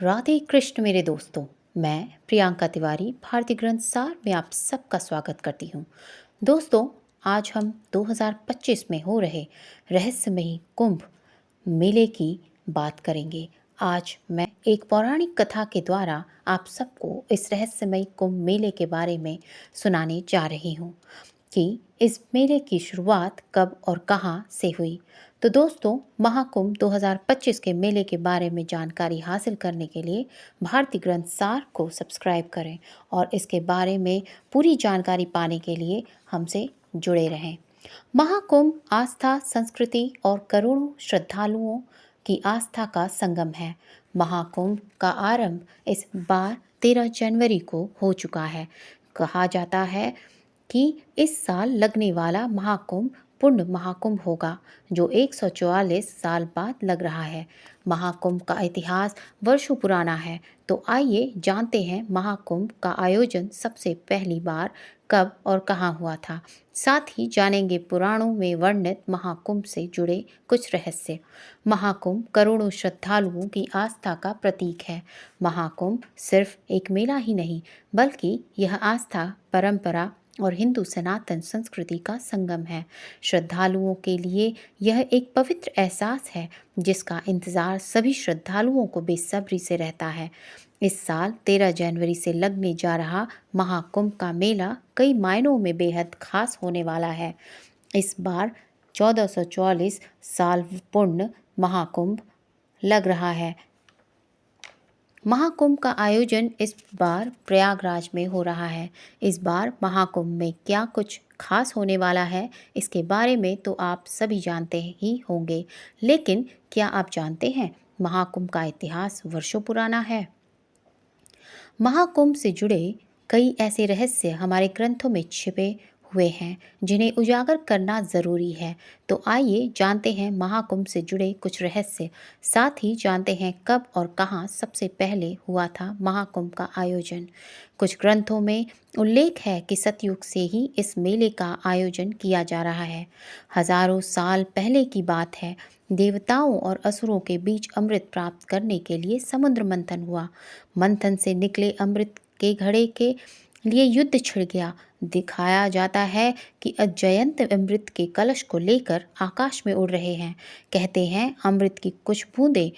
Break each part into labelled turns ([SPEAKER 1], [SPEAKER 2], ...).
[SPEAKER 1] राधे कृष्ण मेरे दोस्तों। मैं प्रियंका तिवारी भारतीय ग्रंथ सार में आप सबका स्वागत करती हूँ। दोस्तों, आज हम 2025 में हो रहे रहस्यमयी कुंभ मेले की बात करेंगे। आज मैं एक पौराणिक कथा के द्वारा आप सबको इस रहस्यमयी कुंभ मेले के बारे में सुनाने जा रही हूँ कि इस मेले की शुरुआत कब और कहाँ से हुई। तो दोस्तों, महाकुंभ 2025 के मेले के बारे में जानकारी हासिल करने के लिए भारतीय ग्रंथ सार को सब्सक्राइब करें और इसके बारे में पूरी जानकारी पाने के लिए हमसे जुड़े रहें। महाकुंभ आस्था, संस्कृति और करोड़ों श्रद्धालुओं की आस्था का संगम है। महाकुंभ का आरंभ इस बार 13 जनवरी को हो चुका है। कहा जाता है कि इस साल लगने वाला महाकुंभ पूर्ण महाकुंभ होगा, जो 144 साल बाद लग रहा है। महाकुंभ का इतिहास वर्षों पुराना है, तो आइए जानते हैं महाकुंभ का आयोजन सबसे पहली बार कब और कहाँ हुआ था। साथ ही जानेंगे पुराणों में वर्णित महाकुंभ से जुड़े कुछ रहस्य। महाकुंभ करोड़ों श्रद्धालुओं की आस्था का प्रतीक है। महाकुंभ सिर्फ एक मेला ही नहीं, बल्कि यह आस्था, परंपरा और हिंदू सनातन संस्कृति का संगम है। श्रद्धालुओं के लिए यह एक पवित्र एहसास है, जिसका इंतजार सभी श्रद्धालुओं को बेसब्री से रहता है। इस साल 13 जनवरी से लगने जा रहा महाकुंभ का मेला कई मायनों में बेहद खास होने वाला है। इस बार 1444 साल पूर्ण महाकुंभ लग रहा है। महाकुंभ का आयोजन इस बार प्रयागराज में हो रहा है। इस बार महाकुंभ में क्या कुछ खास होने वाला है, इसके बारे में तो आप सभी जानते ही होंगे, लेकिन क्या आप जानते हैं महाकुंभ का इतिहास वर्षों पुराना है। महाकुंभ से जुड़े कई ऐसे रहस्य हमारे ग्रंथों में छिपे हुए हैं, जिन्हें उजागर करना ज़रूरी है। तो आइए जानते हैं महाकुंभ से जुड़े कुछ रहस्य। साथ ही जानते हैं कब और कहाँ सबसे पहले हुआ था महाकुंभ का आयोजन। कुछ ग्रंथों में उल्लेख है कि सतयुग से ही इस मेले का आयोजन किया जा रहा है। हजारों साल पहले की बात है। देवताओं और असुरों के बीच अमृत प्राप्त करने के लिए समुद्र मंथन हुआ। मंथन से निकले अमृत के घड़े के लिए युद्ध छिड़ गया। दिखाया जाता है कि अजयंत अमृत के कलश को लेकर आकाश में उड़ रहे हैं। कहते हैं अमृत की कुछ बूंदें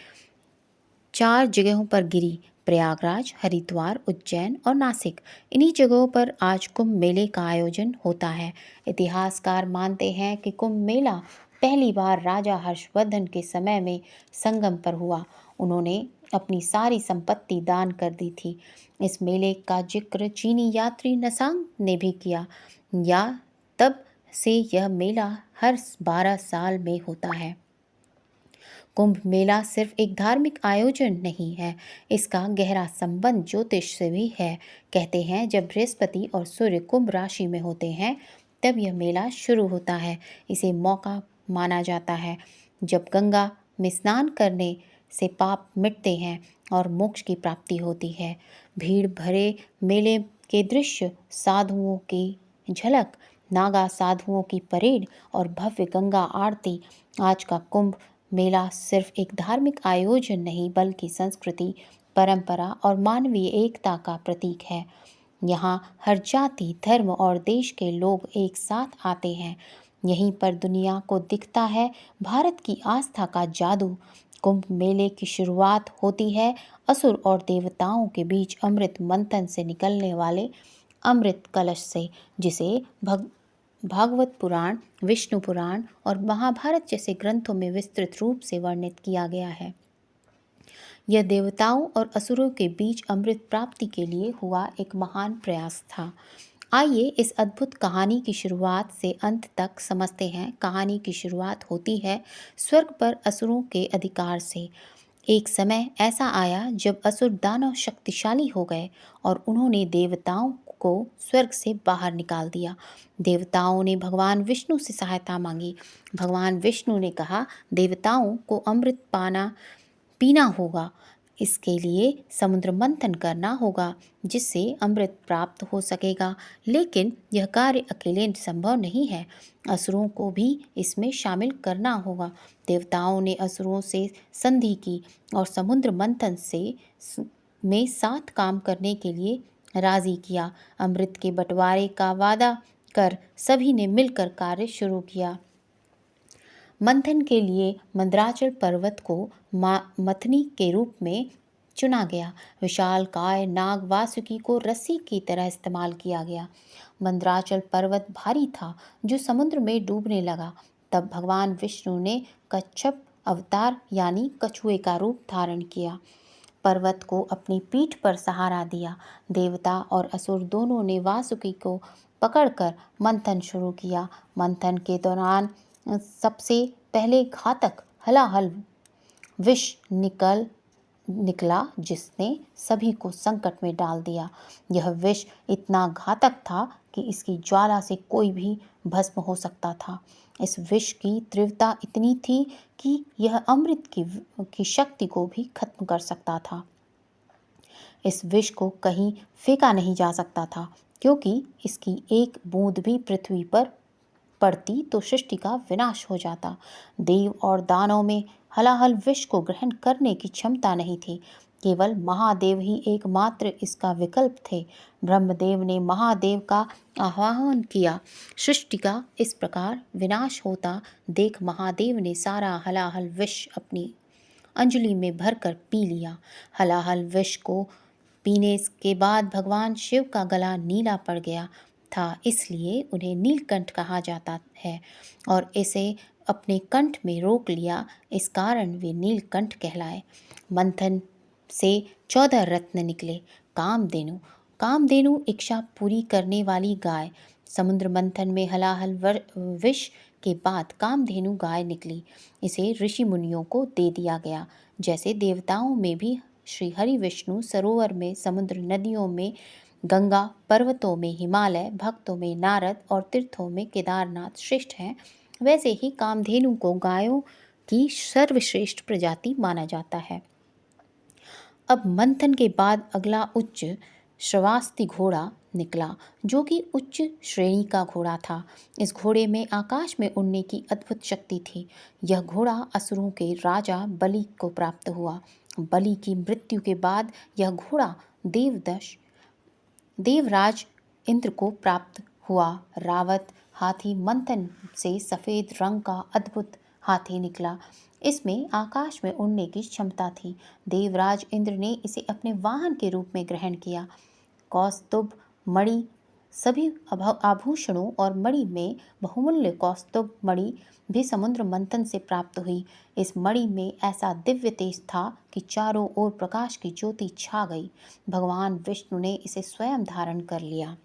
[SPEAKER 1] 4 जगहों पर गिरी: प्रयागराज, हरिद्वार, उज्जैन और नासिक। इन्हीं जगहों पर आज कुंभ मेले का आयोजन होता है। इतिहासकार मानते हैं कि कुंभ मेला पहली बार राजा हर्षवर्धन के समय में संगम पर हुआ। उन्होंने अपनी सारी संपत्ति दान कर दी थी। इस मेले का जिक्र चीनी यात्री नसांग ने भी किया। या तब से यह मेला हर 12 साल में होता है। कुंभ मेला सिर्फ एक धार्मिक आयोजन नहीं है, इसका गहरा संबंध ज्योतिष से भी है। कहते हैं जब बृहस्पति और सूर्य कुंभ राशि में होते हैं, तब यह मेला शुरू होता है। इसे मौका माना जाता है जब गंगा में स्नान करने से पाप मिटते हैं और मोक्ष की प्राप्ति होती है। भीड़ भरे मेले के दृश्य, साधुओं की झलक, नागा साधुओं की परेड और भव्य गंगा आरती। आज का कुंभ मेला सिर्फ एक धार्मिक आयोजन नहीं, बल्कि संस्कृति, परंपरा और मानवीय एकता का प्रतीक है। यहाँ हर जाति, धर्म और देश के लोग एक साथ आते हैं। यहीं पर दुनिया को दिखता है भारत की आस्था का जादू। कुंभ मेले की शुरुआत होती है असुर और देवताओं के बीच अमृत मंथन से निकलने वाले अमृत कलश से, जिसे भागवत पुराण, विष्णु पुराण और महाभारत जैसे ग्रंथों में विस्तृत रूप से वर्णित किया गया है। यह देवताओं और असुरों के बीच अमृत प्राप्ति के लिए हुआ एक महान प्रयास था। आइए इस अद्भुत कहानी की शुरुआत से अंत तक समझते हैं। कहानी की शुरुआत होती है स्वर्ग पर असुरों के अधिकार से। एक समय ऐसा आया जब असुर दानव शक्तिशाली हो गए और उन्होंने देवताओं को स्वर्ग से बाहर निकाल दिया। देवताओं ने भगवान विष्णु से सहायता मांगी। भगवान विष्णु ने कहा, देवताओं को अमृत पीना होगा। इसके लिए समुद्र मंथन करना होगा जिससे अमृत प्राप्त हो सकेगा, लेकिन यह कार्य अकेले संभव नहीं है। असुरों को भी इसमें शामिल करना होगा। देवताओं ने असुरों से संधि की और समुद्र मंथन में साथ काम करने के लिए राजी किया। अमृत के बंटवारे का वादा कर सभी ने मिलकर कार्य शुरू किया। मंथन के लिए मंदराचल पर्वत को मथनी के रूप में चुना गया। विशाल काय नाग वासुकी को रस्सी की तरह इस्तेमाल किया गया। मंदराचल पर्वत भारी था जो समुद्र में डूबने लगा। तब भगवान विष्णु ने कच्छप अवतार यानी कछुए का रूप धारण किया। पर्वत को अपनी पीठ पर सहारा दिया। देवता और असुर दोनों ने वासुकी को पकड़कर मंथन शुरू किया। मंथन के दौरान सबसे पहले घातक हलाहल विष निकला जिसने सभी को संकट में डाल दिया। यह विष इतना घातक था कि इसकी ज्वाला से कोई भी भस्म हो सकता था। इस विष की तीव्रता इतनी थी कि यह अमृत की शक्ति को भी खत्म कर सकता था। इस विष को कहीं फेंका नहीं जा सकता था, क्योंकि इसकी एक बूंद भी पृथ्वी पर पड़ती तो सृष्टि का विनाश हो जाता। देव और दानव में हलाहल विष को ग्रहण करने की क्षमता नहीं थी। केवल महादेव ही एकमात्र इसका विकल्प थे। ब्रह्मदेव ने महादेव का आह्वान किया। सृष्टि का इस प्रकार विनाश होता देख महादेव ने सारा हलाहल विष अपनी अंजलि में भरकर पी लिया। हलाहल विष को पीने के बाद भगवान शिव का गला नीला पड़ गया था, इसलिए उन्हें नीलकंठ कहा जाता है और इसे अपने कंठ में रोक लिया। इस कारण वे नीलकंठ कहलाए। मंथन से 14 रत्न निकले। कामधेनु इच्छा पूरी करने वाली गाय। समुद्र मंथन में हलाहल विष के बाद कामधेनु गाय निकली। इसे ऋषि मुनियों को दे दिया गया। जैसे देवताओं में भी श्री हरि विष्णु, सरोवर में समुद्र, नदियों में गंगा, पर्वतों में हिमालय, भक्तों में नारद और तीर्थों में केदारनाथ श्रेष्ठ हैं, वैसे ही कामधेनु को गायों की सर्वश्रेष्ठ प्रजाति माना जाता है। अब मंथन के बाद अगला उच्च श्रवास्ति घोड़ा निकला, जो कि उच्च श्रेणी का घोड़ा था। इस घोड़े में आकाश में उड़ने की अद्भुत शक्ति थी। यह घोड़ा असुरों के राजा बलि को प्राप्त हुआ। बलि की मृत्यु के बाद यह घोड़ा देवराज इंद्र को प्राप्त हुआ। रावत हाथी मंथन से सफेद रंग का अद्भुत हाथी निकला। इसमें आकाश में उड़ने की क्षमता थी। देवराज इंद्र ने इसे अपने वाहन के रूप में ग्रहण किया। कौस्तुभ मणि, सभी आभूषणों और मणि में बहुमूल्य कौस्तुभ मणि भी समुद्र मंथन से प्राप्त हुई। इस मणि में ऐसा दिव्य तेज था कि चारों ओर प्रकाश की ज्योति छा गई। भगवान विष्णु ने इसे स्वयं धारण कर लिया।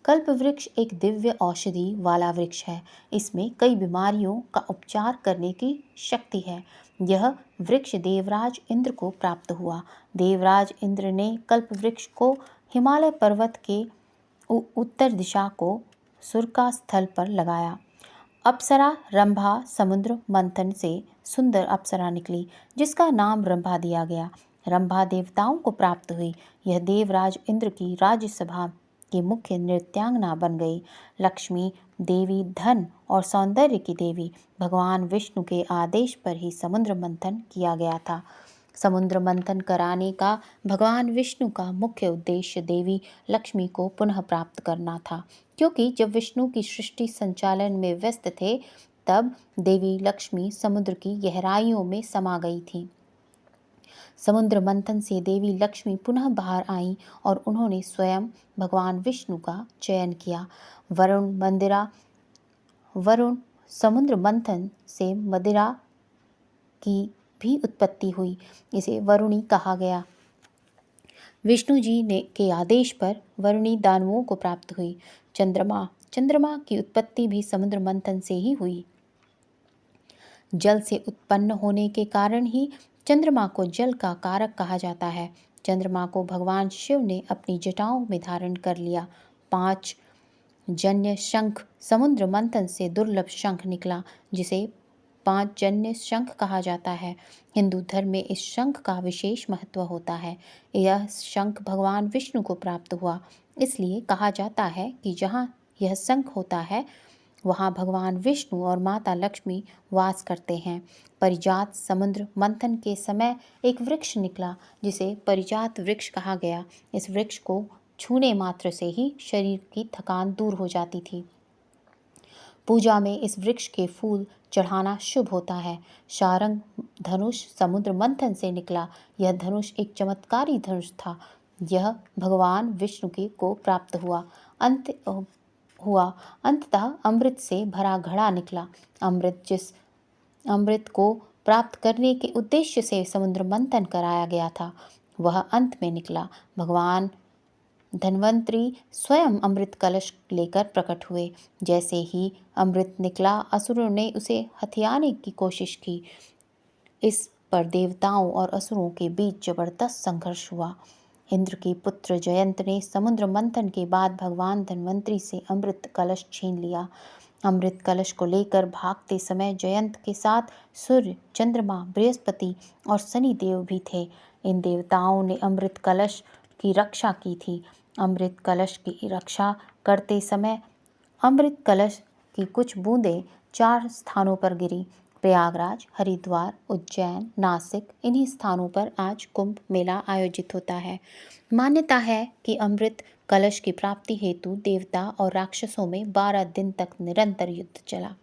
[SPEAKER 1] कल्प वृक्ष एक दिव्य औषधि वाला वृक्ष है। इसमें कई बीमारियों का उपचार करने की शक्ति है। यह वृक्ष देवराज इंद्र को प्राप्त हुआ। देवराज इंद्र ने कल्प वृक्ष को हिमालय पर्वत के उत्तर दिशा को सुरका स्थल पर लगाया। अप्सरा रंभा समुद्र मंथन से सुंदर अप्सरा निकली, जिसका नाम रंभा दिया गया। रंभा देवताओं को प्राप्त हुई। यह देवराज इंद्र की राज्यसभा की मुख्य नृत्यांगना बन गई। लक्ष्मी देवी धन और सौंदर्य की देवी। भगवान विष्णु के आदेश पर ही समुद्र मंथन किया गया था। समुद्र मंथन कराने का भगवान विष्णु का मुख्य उद्देश्य देवी लक्ष्मी को पुनः प्राप्त करना था, क्योंकि जब विष्णु की सृष्टि संचालन में व्यस्त थे तब देवी लक्ष्मी समुद्र की गहराइयों में समा गई थी। समुद्र मंथन से देवी लक्ष्मी पुनः बाहर आईं और उन्होंने स्वयं भगवान विष्णु का चयन किया। वरुण समुद्र मंथन से मदिरा की भी उत्पत्ति हुई। इसे वरुणी कहा गया। विष्णु जी ने के आदेश पर वरुणी दानवों को प्राप्त हुई। चंद्रमा की उत्पत्ति भी समुद्र मंथन से ही हुई। जल से उत्पन्न होने के कारण ही चंद्रमा को जल का कारक कहा जाता है। चंद्रमा को भगवान शिव ने अपनी जटाओं में धारण कर लिया। 5 जन्य शंख, समुद्र मंथन से दुर्लभ शंख निकला, जिसे 5 जन्य शंख कहा जाता है। हिंदू धर्म में इस शंख का विशेष महत्व होता है। यह शंख भगवान विष्णु को प्राप्त हुआ, इसलिए कहा जाता है कि जहाँ यह शंख होता है वहाँ भगवान विष्णु और माता लक्ष्मी वास करते हैं। परिजात समुद्र मंथन के समय एक वृक्ष निकला जिसे परिजात वृक्ष कहा गया। इस वृक्ष को छूने मात्र से ही शरीर की थकान दूर हो जाती थी। पूजा में इस वृक्ष के फूल चढ़ाना शुभ होता है। शारंग धनुष समुद्र मंथन से निकला। यह धनुष एक चमत्कारी धनुष था। यह भगवान विष्णु को प्राप्त हुआ। अंततः अमृत से भरा घड़ा निकला। अमृत को प्राप्त करने के उद्देश्य से समुद्र मंथन कराया गया था, वह अंत में निकला। भगवान धन्वंतरी स्वयं अमृत कलश लेकर प्रकट हुए। जैसे ही अमृत निकला, असुरों ने उसे हथियाने की कोशिश की। इस पर देवताओं और असुरों के बीच जबरदस्त संघर्ष हुआ। इंद्र के पुत्र जयंत ने समुद्र मंथन के बाद भगवान धन्वंतरी से अमृत कलश छीन लिया। अमृत कलश को लेकर भागते समय जयंत के साथ सूर्य, चंद्रमा, बृहस्पति और शनि देव भी थे। इन देवताओं ने अमृत कलश की रक्षा की थी। अमृत कलश की रक्षा करते समय अमृत कलश की कुछ बूंदें 4 स्थानों पर गिरी। प्रयागराज, हरिद्वार, उज्जैन, नासिक, इन्हीं स्थानों पर आज कुंभ मेला आयोजित होता है। मान्यता है कि अमृत कलश की प्राप्ति हेतु देवता और राक्षसों में 12 दिन तक निरंतर युद्ध चला।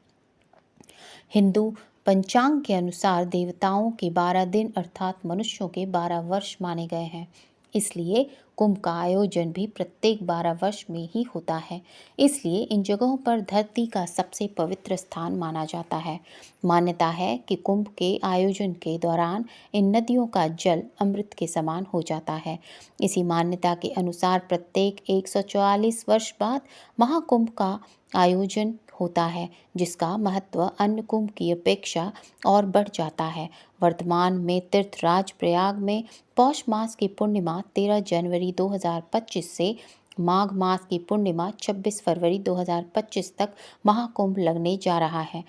[SPEAKER 1] हिंदू पंचांग के अनुसार देवताओं के 12 दिन अर्थात मनुष्यों के 12 वर्ष माने गए हैं। इसलिए कुंभ का आयोजन भी प्रत्येक 12 वर्ष में ही होता है। इसलिए इन जगहों पर धरती का सबसे पवित्र स्थान माना जाता है। मान्यता है कि कुंभ के आयोजन के दौरान इन नदियों का जल अमृत के समान हो जाता है। इसी मान्यता के अनुसार प्रत्येक 144 वर्ष बाद महाकुंभ का आयोजन होता है, जिसका महत्व अन्य कुंभ की अपेक्षा और बढ़ जाता है। वर्तमान में तीर्थराज प्रयाग में पौष मास की पूर्णिमा 13 जनवरी 2025 से माघ मास की पूर्णिमा 26 फरवरी 2025 तक महाकुंभ लगने जा रहा है।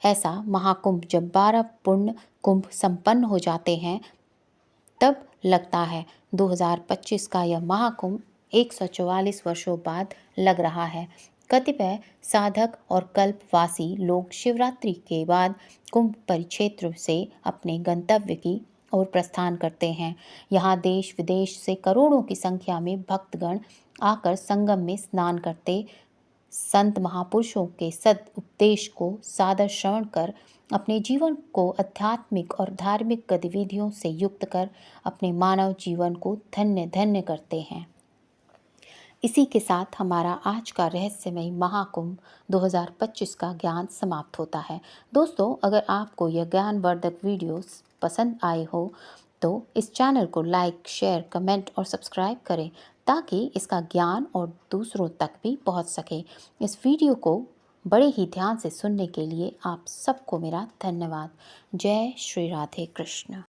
[SPEAKER 1] ऐसा महाकुंभ जब 12 पूर्ण कुंभ संपन्न हो जाते हैं तब लगता है। 2025 का यह महाकुंभ 144 वर्षों बाद लग रहा है। कतिपय साधक और कल्पवासी लोग शिवरात्रि के बाद कुंभ परिक्षेत्र से अपने गंतव्य की ओर प्रस्थान करते हैं। यहाँ देश विदेश से करोड़ों की संख्या में भक्तगण आकर संगम में स्नान करते, संत महापुरुषों के सद उपदेश को सादर श्रवण कर अपने जीवन को आध्यात्मिक और धार्मिक गतिविधियों से युक्त कर अपने मानव जीवन को धन्य धन्य करते हैं। इसी के साथ हमारा आज का रहस्यमयी महाकुंभ 2025 का ज्ञान समाप्त होता है। दोस्तों, अगर आपको यह ज्ञानवर्धक वीडियोस पसंद आए हो तो इस चैनल को लाइक, शेयर, कमेंट और सब्सक्राइब करें ताकि इसका ज्ञान और दूसरों तक भी पहुंच सके। इस वीडियो को बड़े ही ध्यान से सुनने के लिए आप सबको मेरा धन्यवाद। जय श्री राधे कृष्ण।